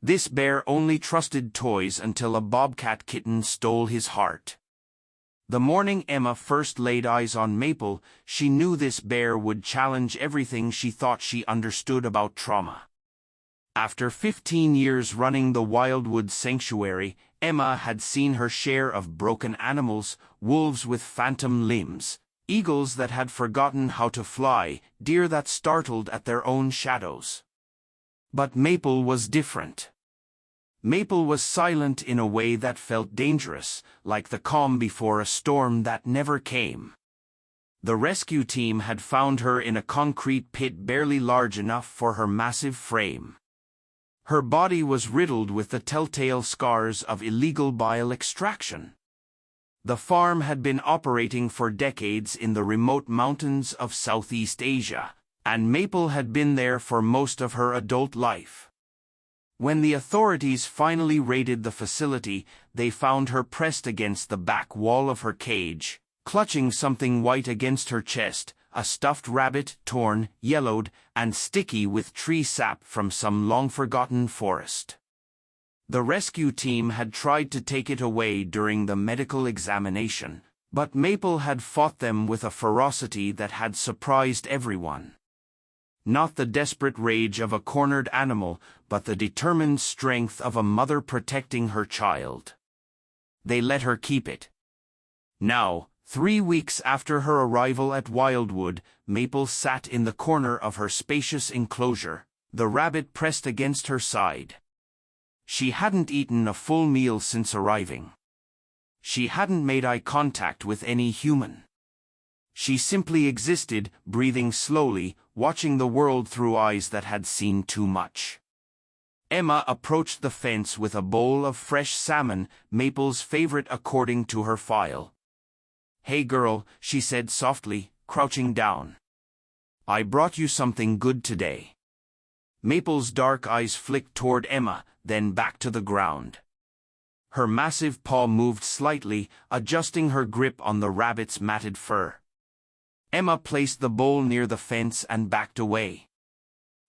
This bear only trusted toys until a bobcat kitten stole his heart. The morning Emma first laid eyes on Maple, she knew this bear would challenge everything she thought she understood about trauma. After 15 years running the Wildwood Sanctuary, Emma had seen her share of broken animals, wolves with phantom limbs, eagles that had forgotten how to fly, deer that startled at their own shadows. But Maple was different. Maple was silent in a way that felt dangerous, like the calm before a storm that never came. The rescue team had found her in a concrete pit barely large enough for her massive frame. Her body was riddled with the telltale scars of illegal bile extraction. The farm had been operating for decades in the remote mountains of Southeast Asia, and Maple had been there for most of her adult life. When the authorities finally raided the facility, they found her pressed against the back wall of her cage, clutching something white against her chest, a stuffed rabbit, torn, yellowed, and sticky with tree sap from some long-forgotten forest. The rescue team had tried to take it away during the medical examination, but Maple had fought them with a ferocity that had surprised everyone. Not the desperate rage of a cornered animal, but the determined strength of a mother protecting her child. They let her keep it. Now, 3 weeks after her arrival at Wildwood, Maple sat in the corner of her spacious enclosure, the rabbit pressed against her side. She hadn't eaten a full meal since arriving. She hadn't made eye contact with any human. She simply existed, breathing slowly, watching the world through eyes that had seen too much. Emma approached the fence with a bowl of fresh salmon, Maple's favorite according to her file. "Hey girl," she said softly, crouching down. "I brought you something good today." Maple's dark eyes flicked toward Emma, then back to the ground. Her massive paw moved slightly, adjusting her grip on the rabbit's matted fur. Emma placed the bowl near the fence and backed away.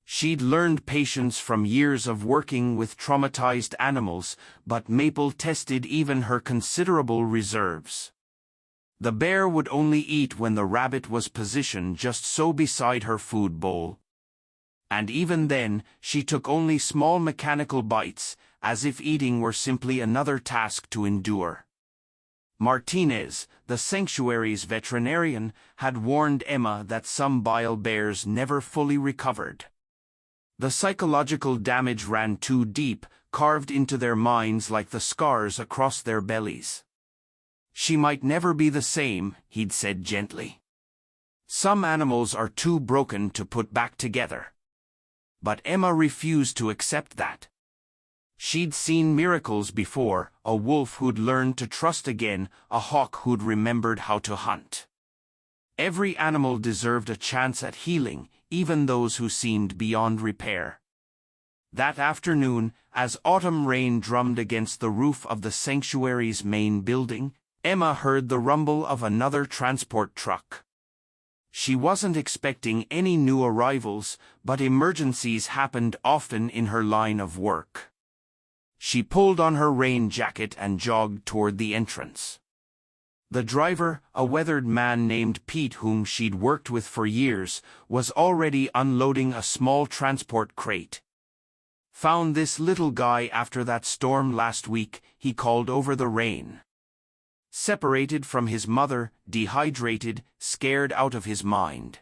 She'd learned patience from years of working with traumatized animals, but Maple tested even her considerable reserves. The bear would only eat when the rabbit was positioned just so beside her food bowl. And even then, she took only small mechanical bites, as if eating were simply another task to endure. Martinez, the sanctuary's veterinarian, had warned Emma that some bile bears never fully recovered. The psychological damage ran too deep, carved into their minds like the scars across their bellies. "She might never be the same," he'd said gently. "Some animals are too broken to put back together." But Emma refused to accept that. She'd seen miracles before, a wolf who'd learned to trust again, a hawk who'd remembered how to hunt. Every animal deserved a chance at healing, even those who seemed beyond repair. That afternoon, as autumn rain drummed against the roof of the sanctuary's main building, Emma heard the rumble of another transport truck. She wasn't expecting any new arrivals, but emergencies happened often in her line of work. She pulled on her rain jacket and jogged toward the entrance. The driver, a weathered man named Pete whom she'd worked with for years, was already unloading a small transport crate. "Found this little guy after that storm last week," he called over the rain. Separated from his mother, dehydrated, scared out of his mind.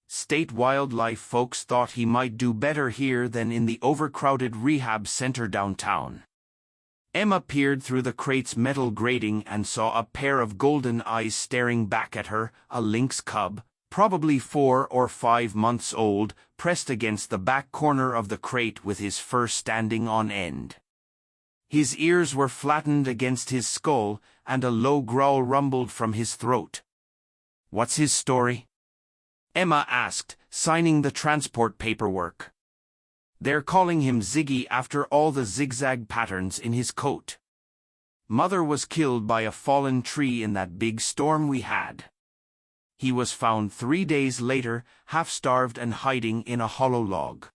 State wildlife folks thought he might do better here than in the overcrowded rehab center downtown. Emma peered through the crate's metal grating and saw a pair of golden eyes staring back at her, a lynx cub, probably 4 or 5 months old, pressed against the back corner of the crate with his fur standing on end. His ears were flattened against his skull, and a low growl rumbled from his throat. "What's his story?" Emma asked, signing the transport paperwork. "They're calling him Ziggy after all the zigzag patterns in his coat. Mother was killed by a fallen tree in that big storm we had. He was found 3 days later, half-starved and hiding in a hollow log."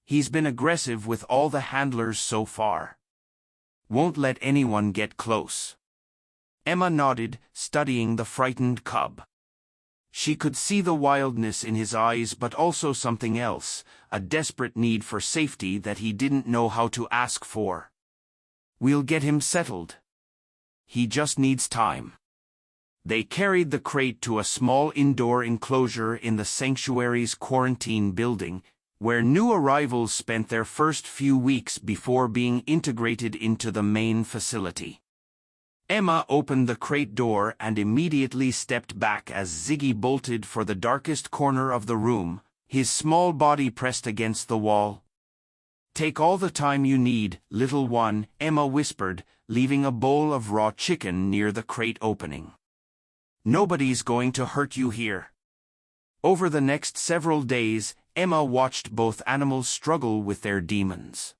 He's been aggressive with all the handlers so far. Won't let anyone get close. Emma nodded, studying the frightened cub. She could see the wildness in his eyes, but also something else, a desperate need for safety that he didn't know how to ask for. We'll get him settled. He just needs time. They carried the crate to a small indoor enclosure in the sanctuary's quarantine building, where new arrivals spent their first few weeks before being integrated into the main facility. Emma opened the crate door and immediately stepped back as Ziggy bolted for the darkest corner of the room, his small body pressed against the wall. "Take all the time you need, little one," Emma whispered, leaving a bowl of raw chicken near the crate opening. "Nobody's going to hurt you here." Over the next several days, Emma watched both animals struggle with their demons.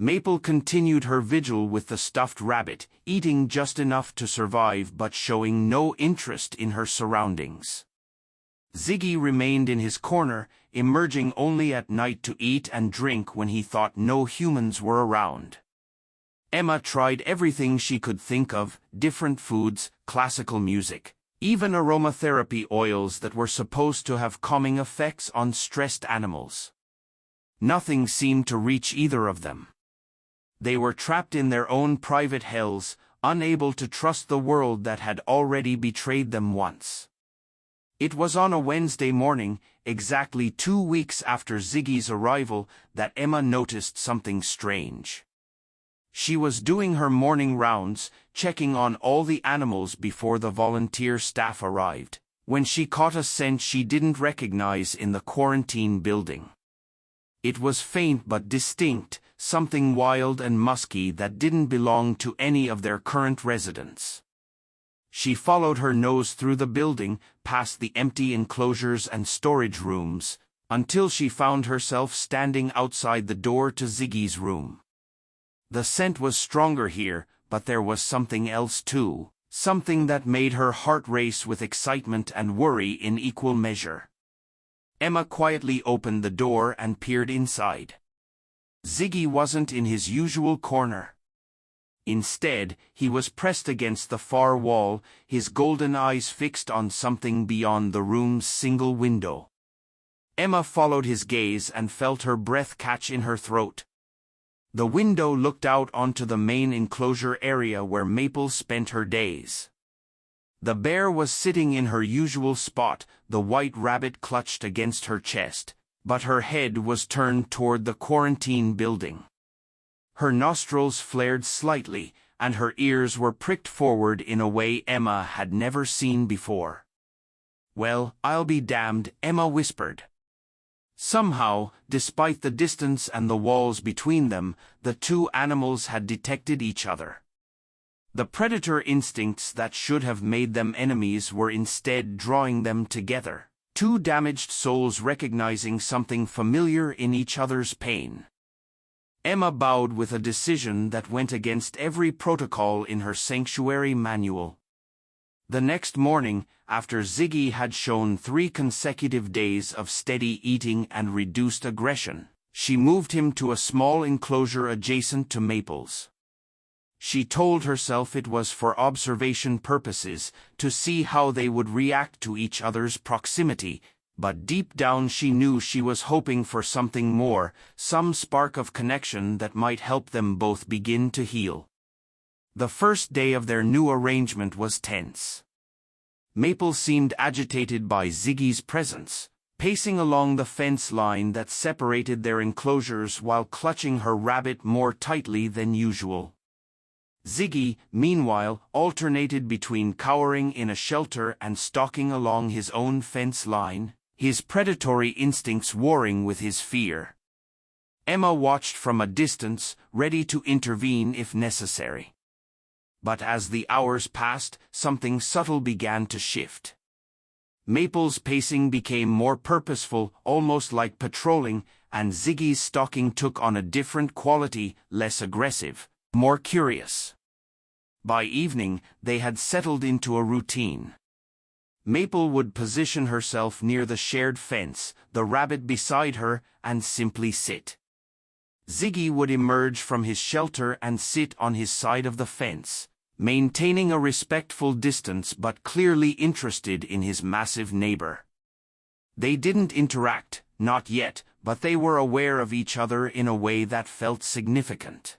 Maple continued her vigil with the stuffed rabbit, eating just enough to survive but showing no interest in her surroundings. Ziggy remained in his corner, emerging only at night to eat and drink when he thought no humans were around. Emma tried everything she could think of, different foods, classical music, even aromatherapy oils that were supposed to have calming effects on stressed animals. Nothing seemed to reach either of them. They were trapped in their own private hells, unable to trust the world that had already betrayed them once. It was on a Wednesday morning, exactly 2 weeks after Ziggy's arrival, that Emma noticed something strange. She was doing her morning rounds, checking on all the animals before the volunteer staff arrived, when she caught a scent she didn't recognize in the quarantine building. It was faint but distinct, something wild and musky that didn't belong to any of their current residents. She followed her nose through the building, past the empty enclosures and storage rooms, until she found herself standing outside the door to Ziggy's room. The scent was stronger here, but there was something else too, something that made her heart race with excitement and worry in equal measure. Emma quietly opened the door and peered inside. Ziggy wasn't in his usual corner. Instead, he was pressed against the far wall, his golden eyes fixed on something beyond the room's single window. Emma followed his gaze and felt her breath catch in her throat. The window looked out onto the main enclosure area where Maple spent her days. The bear was sitting in her usual spot, the white rabbit clutched against her chest, but her head was turned toward the quarantine building. Her nostrils flared slightly, and her ears were pricked forward in a way Emma had never seen before. "Well, I'll be damned," Emma whispered. Somehow, despite the distance and the walls between them, the two animals had detected each other. The predator instincts that should have made them enemies were instead drawing them together, two damaged souls recognizing something familiar in each other's pain. Emma bowed with a decision that went against every protocol in her sanctuary manual. The next morning, after Ziggy had shown 3 consecutive days of steady eating and reduced aggression, she moved him to a small enclosure adjacent to Maple's. She told herself it was for observation purposes, to see how they would react to each other's proximity, but deep down she knew she was hoping for something more, some spark of connection that might help them both begin to heal. The first day of their new arrangement was tense. Maple seemed agitated by Ziggy's presence, pacing along the fence line that separated their enclosures while clutching her rabbit more tightly than usual. Ziggy, meanwhile, alternated between cowering in a shelter and stalking along his own fence line, his predatory instincts warring with his fear. Emma watched from a distance, ready to intervene if necessary. But as the hours passed, something subtle began to shift. Maple's pacing became more purposeful, almost like patrolling, and Ziggy's stalking took on a different quality, less aggressive, more curious. By evening, they had settled into a routine. Maple would position herself near the shared fence, the rabbit beside her, and simply sit. Ziggy would emerge from his shelter and sit on his side of the fence, maintaining a respectful distance but clearly interested in his massive neighbor. They didn't interact, not yet, but they were aware of each other in a way that felt significant.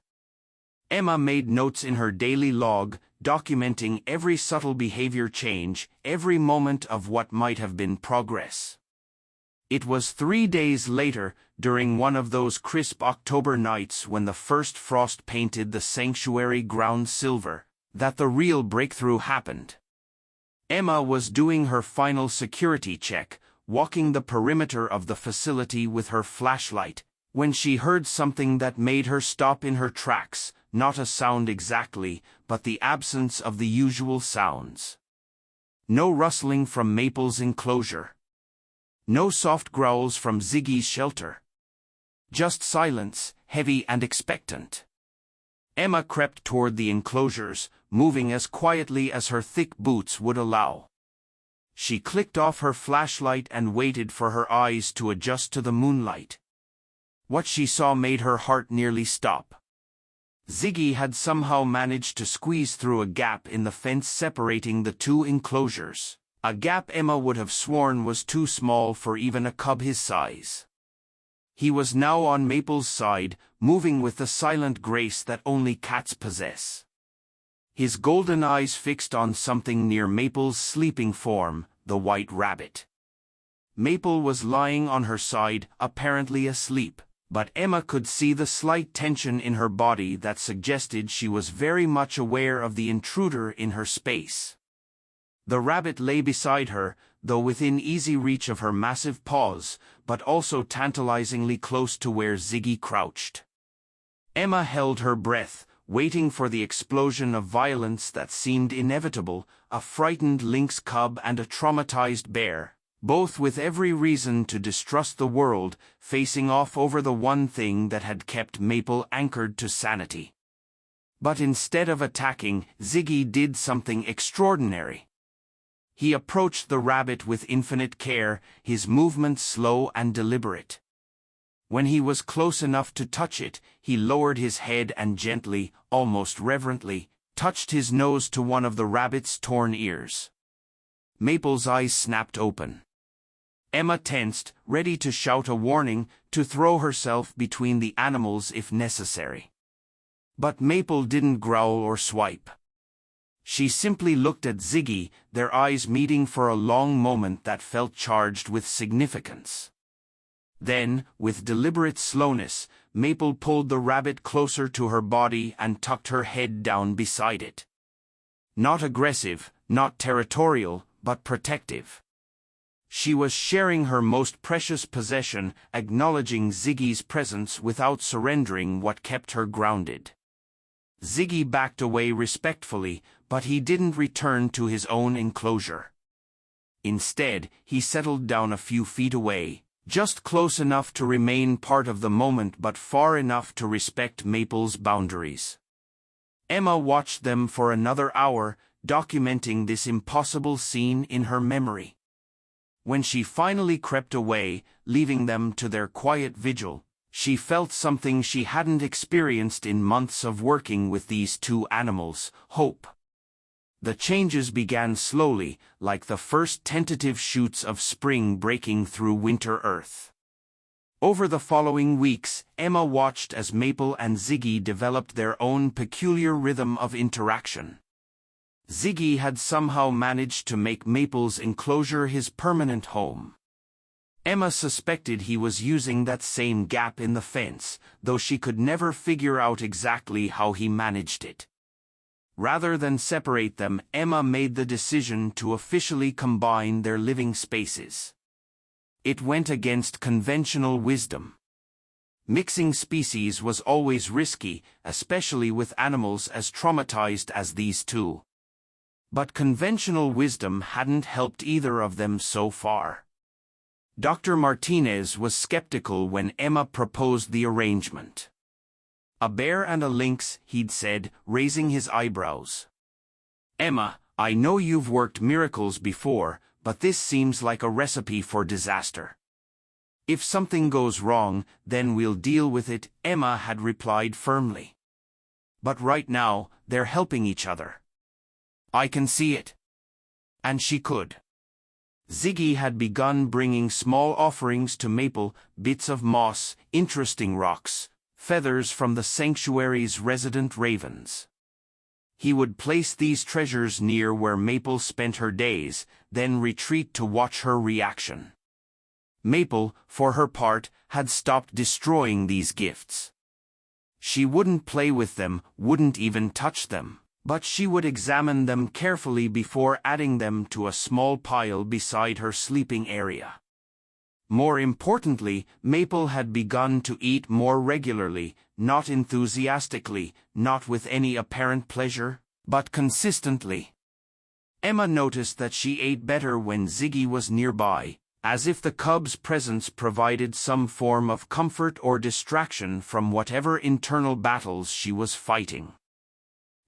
Emma made notes in her daily log, documenting every subtle behavior change, every moment of what might have been progress. It was 3 days later, during one of those crisp October nights when the first frost painted the sanctuary ground silver, that the real breakthrough happened. Emma was doing her final security check, walking the perimeter of the facility with her flashlight, when she heard something that made her stop in her tracks, not a sound exactly, but the absence of the usual sounds. No rustling from Maple's enclosure. No soft growls from Ziggy's shelter. Just silence, heavy and expectant. Emma crept toward the enclosures, moving as quietly as her thick boots would allow. She clicked off her flashlight and waited for her eyes to adjust to the moonlight. What she saw made her heart nearly stop. Ziggy had somehow managed to squeeze through a gap in the fence separating the two enclosures, a gap Emma would have sworn was too small for even a cub his size. He was now on Maple's side, moving with the silent grace that only cats possess. His golden eyes fixed on something near Maple's sleeping form, the white rabbit. Maple was lying on her side, apparently asleep, but Emma could see the slight tension in her body that suggested she was very much aware of the intruder in her space. The rabbit lay beside her, though within easy reach of her massive paws, but also tantalizingly close to where Ziggy crouched. Emma held her breath, waiting for the explosion of violence that seemed inevitable, a frightened lynx cub and a traumatized bear, both with every reason to distrust the world, facing off over the one thing that had kept Maple anchored to sanity. But instead of attacking, Ziggy did something extraordinary. He approached the rabbit with infinite care, his movements slow and deliberate. When he was close enough to touch it, he lowered his head and gently, almost reverently, touched his nose to one of the rabbit's torn ears. Maple's eyes snapped open. Emma tensed, ready to shout a warning, to throw herself between the animals if necessary. But Maple didn't growl or swipe. She simply looked at Ziggy, their eyes meeting for a long moment that felt charged with significance. Then, with deliberate slowness, Maple pulled the rabbit closer to her body and tucked her head down beside it. Not aggressive, not territorial, but protective. She was sharing her most precious possession, acknowledging Ziggy's presence without surrendering what kept her grounded. Ziggy backed away respectfully, but he didn't return to his own enclosure. Instead, he settled down a few feet away, just close enough to remain part of the moment but far enough to respect Maple's boundaries. Emma watched them for another hour, documenting this impossible scene in her memory. When she finally crept away, leaving them to their quiet vigil, she felt something she hadn't experienced in months of working with these two animals: hope. The changes began slowly, like the first tentative shoots of spring breaking through winter earth. Over the following weeks, Emma watched as Maple and Ziggy developed their own peculiar rhythm of interaction. Ziggy had somehow managed to make Maple's enclosure his permanent home. Emma suspected he was using that same gap in the fence, though she could never figure out exactly how he managed it. Rather than separate them, Emma made the decision to officially combine their living spaces. It went against conventional wisdom. Mixing species was always risky, especially with animals as traumatized as these two. But conventional wisdom hadn't helped either of them so far. Dr. Martinez was skeptical when Emma proposed the arrangement. "A bear and a lynx," he'd said, raising his eyebrows. "Emma, I know you've worked miracles before, but this seems like a recipe for disaster. If something goes wrong, then we'll deal with it, Emma had replied firmly. But right now, they're helping each other. I can see it. And she could. Ziggy had begun bringing small offerings to Maple, bits of moss, interesting rocks, feathers from the sanctuary's resident ravens. He would place these treasures near where Maple spent her days, then retreat to watch her reaction. Maple, for her part, had stopped destroying these gifts. She wouldn't play with them, wouldn't even touch them, but she would examine them carefully before adding them to a small pile beside her sleeping area. More importantly, Maple had begun to eat more regularly, not enthusiastically, not with any apparent pleasure, but consistently. Emma noticed that she ate better when Ziggy was nearby, as if the cub's presence provided some form of comfort or distraction from whatever internal battles she was fighting.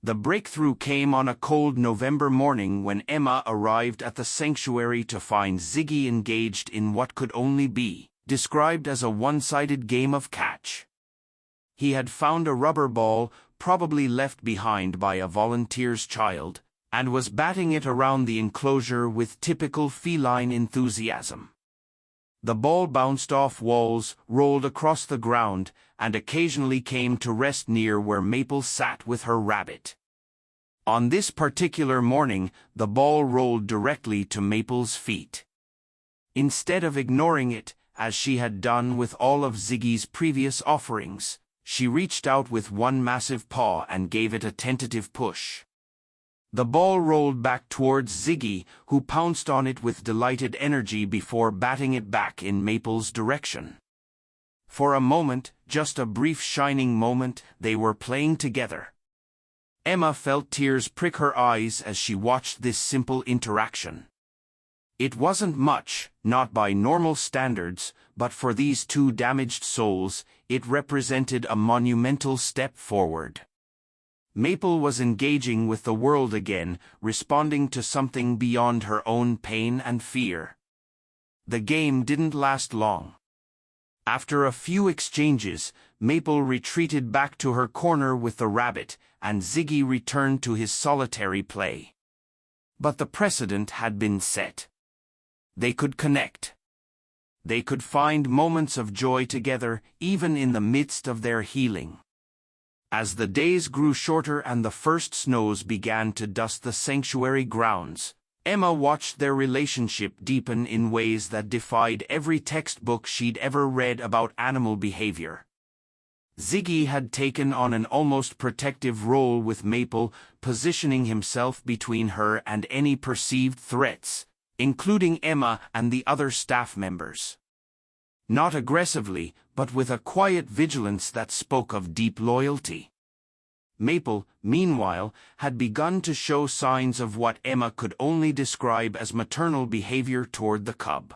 The breakthrough came on a cold November morning when Emma arrived at the sanctuary to find Ziggy engaged in what could only be described as a one-sided game of catch. He had found a rubber ball, probably left behind by a volunteer's child, and was batting it around the enclosure with typical feline enthusiasm. The ball bounced off walls, rolled across the ground, and occasionally came to rest near where Maple sat with her rabbit. On this particular morning, the ball rolled directly to Maple's feet. Instead of ignoring it, as she had done with all of Ziggy's previous offerings, she reached out with one massive paw and gave it a tentative push. The ball rolled back towards Ziggy, who pounced on it with delighted energy before batting it back in Maple's direction. For a moment, just a brief shining moment, they were playing together. Emma felt tears prick her eyes as she watched this simple interaction. It wasn't much, not by normal standards, but for these two damaged souls, it represented a monumental step forward. Maple was engaging with the world again, responding to something beyond her own pain and fear. The game didn't last long. After a few exchanges, Maple retreated back to her corner with the rabbit, and Ziggy returned to his solitary play. But the precedent had been set. They could connect. They could find moments of joy together, even in the midst of their healing. As the days grew shorter and the first snows began to dust the sanctuary grounds, Emma watched their relationship deepen in ways that defied every textbook she'd ever read about animal behavior. Ziggy had taken on an almost protective role with Maple, positioning himself between her and any perceived threats, including Emma and the other staff members. Not aggressively, but with a quiet vigilance that spoke of deep loyalty. Maple, meanwhile, had begun to show signs of what Emma could only describe as maternal behavior toward the cub.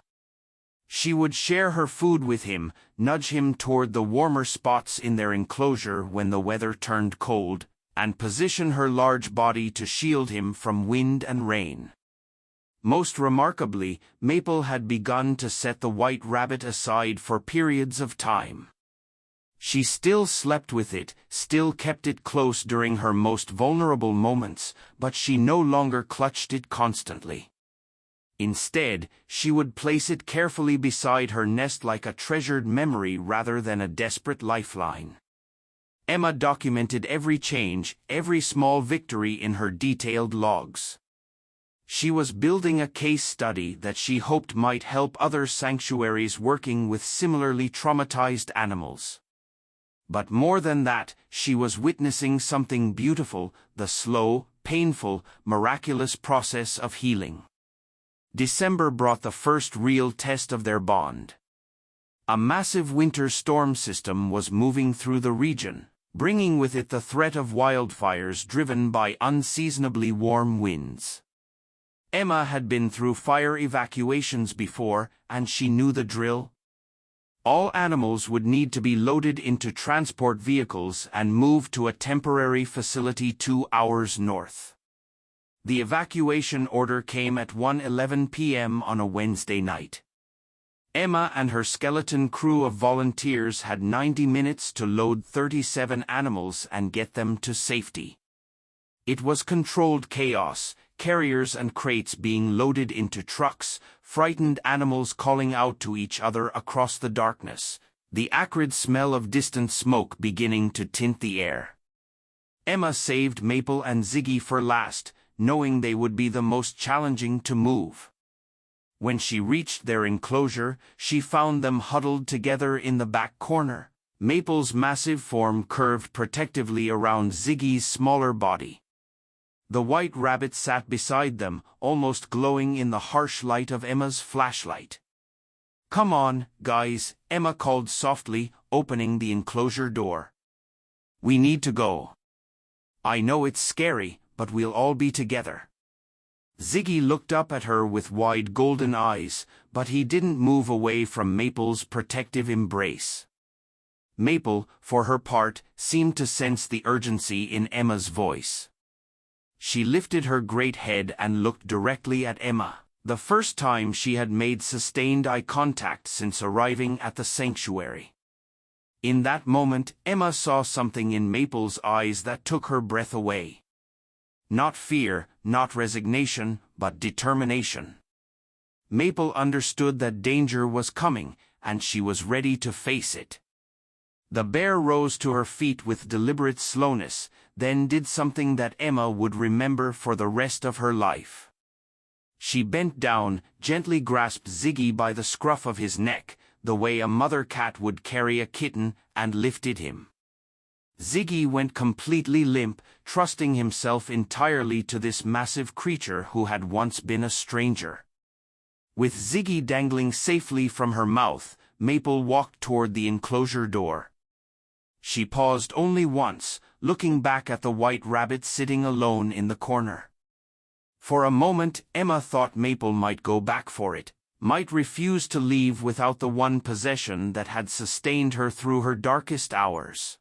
She would share her food with him, nudge him toward the warmer spots in their enclosure when the weather turned cold, and position her large body to shield him from wind and rain. Most remarkably, Maple had begun to set the white rabbit aside for periods of time. She still slept with it, still kept it close during her most vulnerable moments, but she no longer clutched it constantly. Instead, she would place it carefully beside her nest like a treasured memory rather than a desperate lifeline. Emma documented every change, every small victory in her detailed logs. She was building a case study that she hoped might help other sanctuaries working with similarly traumatized animals. But more than that, she was witnessing something beautiful, the slow, painful, miraculous process of healing. December brought the first real test of their bond. A massive winter storm system was moving through the region, bringing with it the threat of wildfires driven by unseasonably warm winds. Emma had been through fire evacuations before, and she knew the drill. All animals would need to be loaded into transport vehicles and moved to a temporary facility 2 hours north. The evacuation order came at 1:11 p.m. on a Wednesday night. Emma and her skeleton crew of volunteers had 90 minutes to load 37 animals and get them to safety. It was controlled chaos, carriers and crates being loaded into trucks, frightened animals calling out to each other across the darkness, the acrid smell of distant smoke beginning to tint the air. Emma saved Maple and Ziggy for last, knowing they would be the most challenging to move. When she reached their enclosure, she found them huddled together in the back corner, Maple's massive form curved protectively around Ziggy's smaller body. The white rabbit sat beside them, almost glowing in the harsh light of Emma's flashlight. "Come on, guys," Emma called softly, opening the enclosure door. "We need to go. I know it's scary, but we'll all be together." Ziggy looked up at her with wide golden eyes, but he didn't move away from Maple's protective embrace. Maple, for her part, seemed to sense the urgency in Emma's voice. She lifted her great head and looked directly at Emma, the first time she had made sustained eye contact since arriving at the sanctuary. In that moment, Emma saw something in Maple's eyes that took her breath away. Not fear, not resignation, but determination. Maple understood that danger was coming, and she was ready to face it. The bear rose to her feet with deliberate slowness, then did something that Emma would remember for the rest of her life. She bent down, gently grasped Ziggy by the scruff of his neck, the way a mother cat would carry a kitten, and lifted him. Ziggy went completely limp, trusting himself entirely to this massive creature who had once been a stranger. With Ziggy dangling safely from her mouth, Maple walked toward the enclosure door. She paused only once, looking back at the white rabbit sitting alone in the corner. For a moment, Emma thought Maple might go back for it, might refuse to leave without the one possession that had sustained her through her darkest hours.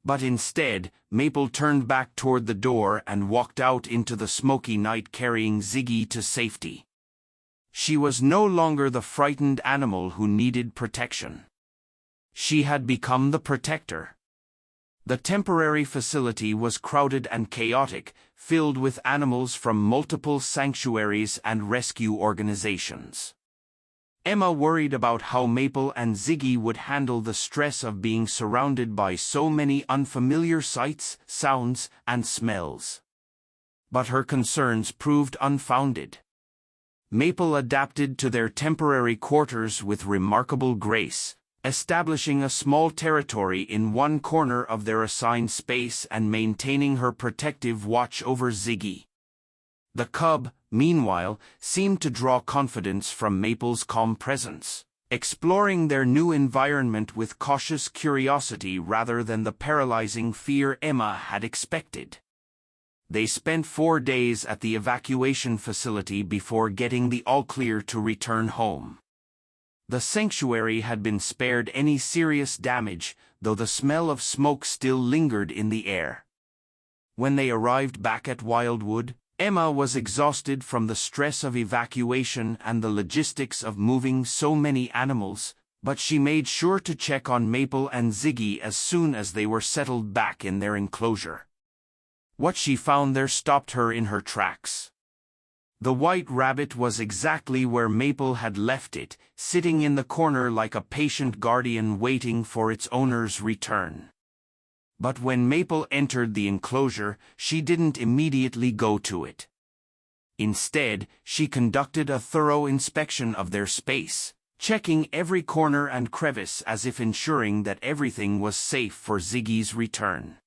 But instead, Maple turned back toward the door and walked out into the smoky night carrying Ziggy to safety. She was no longer the frightened animal who needed protection. She had become the protector. The temporary facility was crowded and chaotic, filled with animals from multiple sanctuaries and rescue organizations. Emma worried about how Maple and Ziggy would handle the stress of being surrounded by so many unfamiliar sights, sounds, and smells. But her concerns proved unfounded. Maple adapted to their temporary quarters with remarkable grace, establishing a small territory in one corner of their assigned space and maintaining her protective watch over Ziggy. The cub, meanwhile, seemed to draw confidence from Maple's calm presence, exploring their new environment with cautious curiosity rather than the paralyzing fear Emma had expected. They spent 4 days at the evacuation facility before getting the all-clear to return home. The sanctuary had been spared any serious damage, though the smell of smoke still lingered in the air. When they arrived back at Wildwood, Emma was exhausted from the stress of evacuation and the logistics of moving so many animals, but she made sure to check on Maple and Ziggy as soon as they were settled back in their enclosure. What she found there stopped her in her tracks. The white rabbit was exactly where Maple had left it, sitting in the corner like a patient guardian waiting for its owner's return. But when Maple entered the enclosure, she didn't immediately go to it. Instead, she conducted a thorough inspection of their space, checking every corner and crevice as if ensuring that everything was safe for Ziggy's return.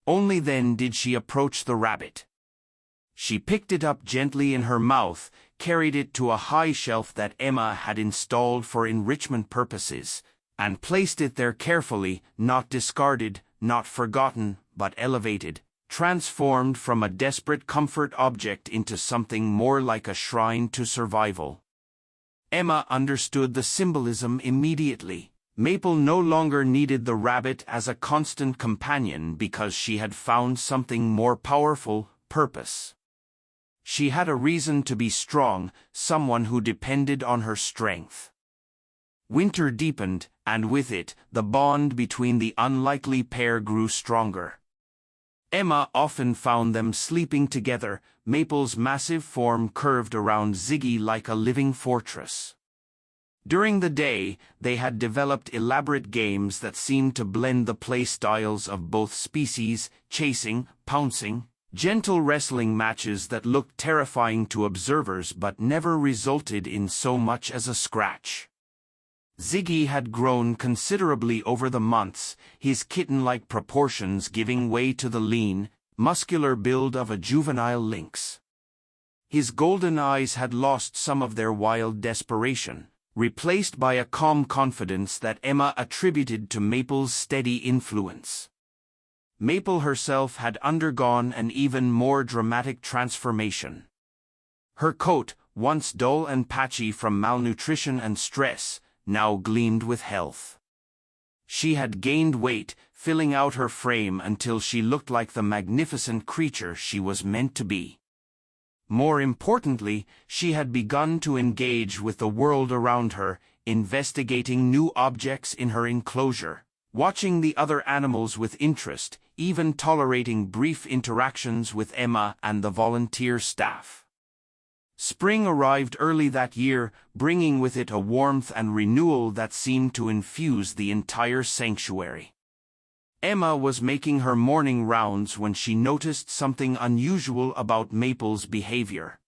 Only then did she approach the rabbit. She picked it up gently in her mouth, carried it to a high shelf that Emma had installed for enrichment purposes, and placed it there carefully, not discarded, not forgotten, but elevated, transformed from a desperate comfort object into something more like a shrine to survival. Emma understood the symbolism immediately. Maple no longer needed the rabbit as a constant companion because she had found something more powerful: purpose. She had a reason to be strong, someone who depended on her strength. Winter deepened, and with it, the bond between the unlikely pair grew stronger. Emma often found them sleeping together, Maple's massive form curved around Ziggy like a living fortress. During the day, they had developed elaborate games that seemed to blend the play styles of both species, chasing, pouncing, gentle wrestling matches that looked terrifying to observers but never resulted in so much as a scratch. Ziggy had grown considerably over the months, his kitten-like proportions giving way to the lean, muscular build of a juvenile lynx. His golden eyes had lost some of their wild desperation, replaced by a calm confidence that Emma attributed to Maple's steady influence. Maple herself had undergone an even more dramatic transformation. Her coat, once dull and patchy from malnutrition and stress, now gleamed with health. She had gained weight, filling out her frame until she looked like the magnificent creature she was meant to be. More importantly, she had begun to engage with the world around her, investigating new objects in her enclosure, watching the other animals with interest, even tolerating brief interactions with Emma and the volunteer staff. Spring arrived early that year, bringing with it a warmth and renewal that seemed to infuse the entire sanctuary. Emma was making her morning rounds when she noticed something unusual about Maple's behavior.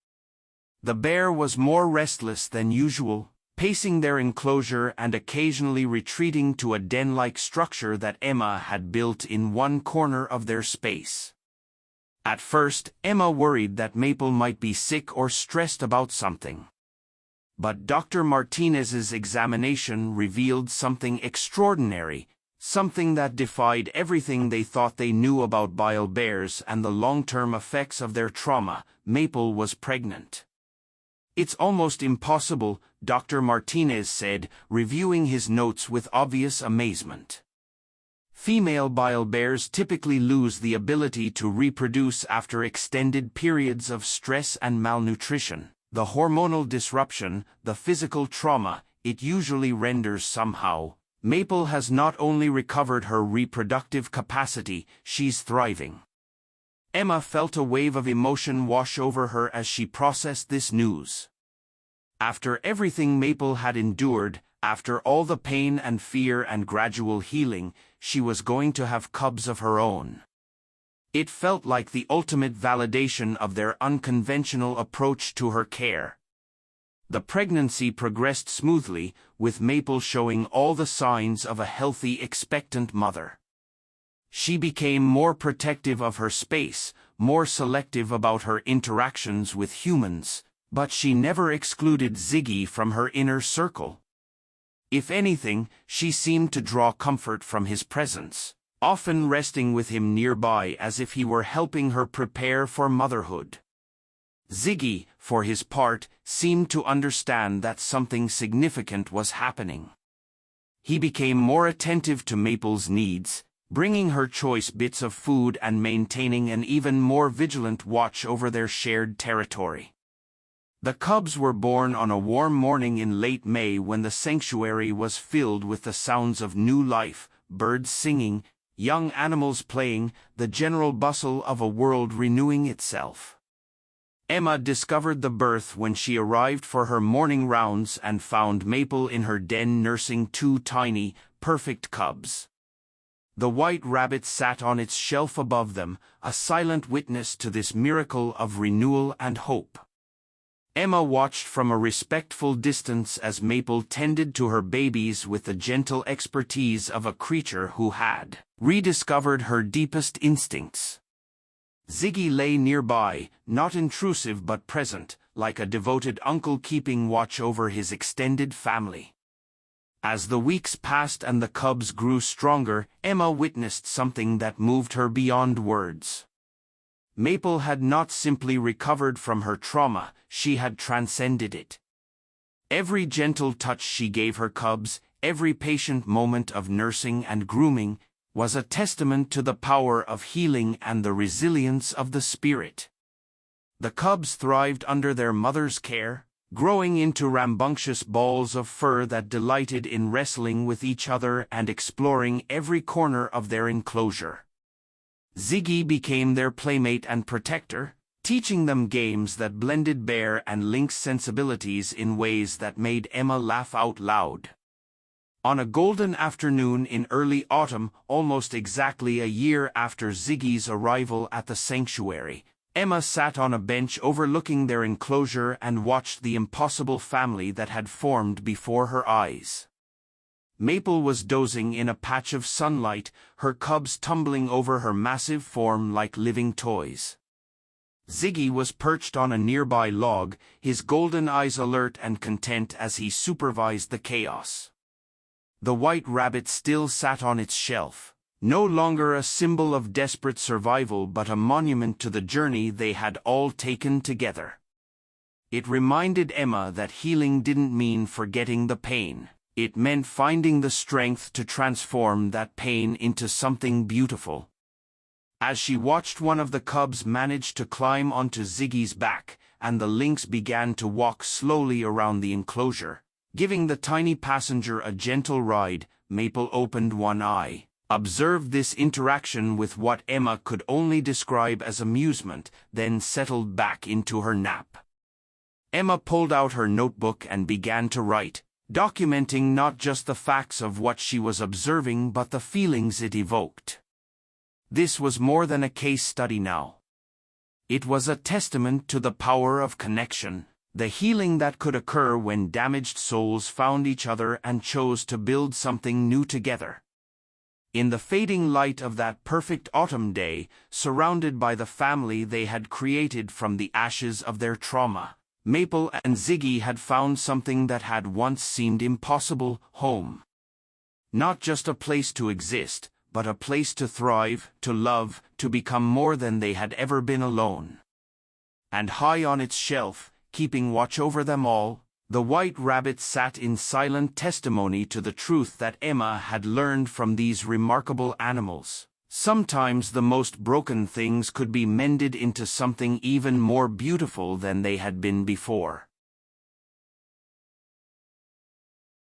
The bear was more restless than usual, pacing their enclosure and occasionally retreating to a den-like structure that Emma had built in one corner of their space. At first, Emma worried that Maple might be sick or stressed about something. But Dr. Martinez's examination revealed something extraordinary, something that defied everything they thought they knew about bile bears and the long-term effects of their trauma. Maple was pregnant. "It's almost impossible," Dr. Martinez said, reviewing his notes with obvious amazement. Female bile bears typically lose the ability to reproduce after extended periods of stress and malnutrition. The hormonal disruption, the physical trauma, it usually renders somehow. Maple has not only recovered her reproductive capacity, she's thriving. Emma felt a wave of emotion wash over her as she processed this news. After everything Maple had endured, after all the pain and fear and gradual healing, she was going to have cubs of her own. It felt like the ultimate validation of their unconventional approach to her care. The pregnancy progressed smoothly, with Maple showing all the signs of a healthy, expectant mother. She became more protective of her space, more selective about her interactions with humans, but she never excluded Ziggy from her inner circle. If anything, she seemed to draw comfort from his presence, often resting with him nearby as if he were helping her prepare for motherhood. Ziggy, for his part, seemed to understand that something significant was happening. He became more attentive to Maple's needs, bringing her choice bits of food and maintaining an even more vigilant watch over their shared territory. The cubs were born on a warm morning in late May when the sanctuary was filled with the sounds of new life, birds singing, young animals playing, the general bustle of a world renewing itself. Emma discovered the birth when she arrived for her morning rounds and found Maple in her den nursing two tiny, perfect cubs. The white rabbit sat on its shelf above them, a silent witness to this miracle of renewal and hope. Emma watched from a respectful distance as Maple tended to her babies with the gentle expertise of a creature who had rediscovered her deepest instincts. Ziggy lay nearby, not intrusive but present, like a devoted uncle keeping watch over his extended family. As the weeks passed and the cubs grew stronger, Emma witnessed something that moved her beyond words. Maple had not simply recovered from her trauma, she had transcended it. Every gentle touch she gave her cubs, every patient moment of nursing and grooming, was a testament to the power of healing and the resilience of the spirit. The cubs thrived under their mother's care, growing into rambunctious balls of fur that delighted in wrestling with each other and exploring every corner of their enclosure. Ziggy became their playmate and protector, teaching them games that blended bear and lynx sensibilities in ways that made Emma laugh out loud. On a golden afternoon in early autumn, almost exactly a year after Ziggy's arrival at the sanctuary, Emma sat on a bench overlooking their enclosure and watched the impossible family that had formed before her eyes. Maple was dozing in a patch of sunlight, her cubs tumbling over her massive form like living toys. Ziggy was perched on a nearby log, his golden eyes alert and content as he supervised the chaos. The white rabbit still sat on its shelf, no longer a symbol of desperate survival but a monument to the journey they had all taken together. It reminded Emma that healing didn't mean forgetting the pain. It meant finding the strength to transform that pain into something beautiful. As she watched one of the cubs manage to climb onto Ziggy's back, and the lynx began to walk slowly around the enclosure, giving the tiny passenger a gentle ride, Maple opened one eye, observed this interaction with what Emma could only describe as amusement, then settled back into her nap. Emma pulled out her notebook and began to write, documenting not just the facts of what she was observing but the feelings it evoked. This was more than a case study now. It was a testament to the power of connection, the healing that could occur when damaged souls found each other and chose to build something new together. In the fading light of that perfect autumn day, surrounded by the family they had created from the ashes of their trauma, Maple and Ziggy had found something that had once seemed impossible: home. Not just a place to exist, but a place to thrive, to love, to become more than they had ever been alone. And high on its shelf, keeping watch over them all, the white rabbit sat in silent testimony to the truth that Emma had learned from these remarkable animals. Sometimes the most broken things could be mended into something even more beautiful than they had been before.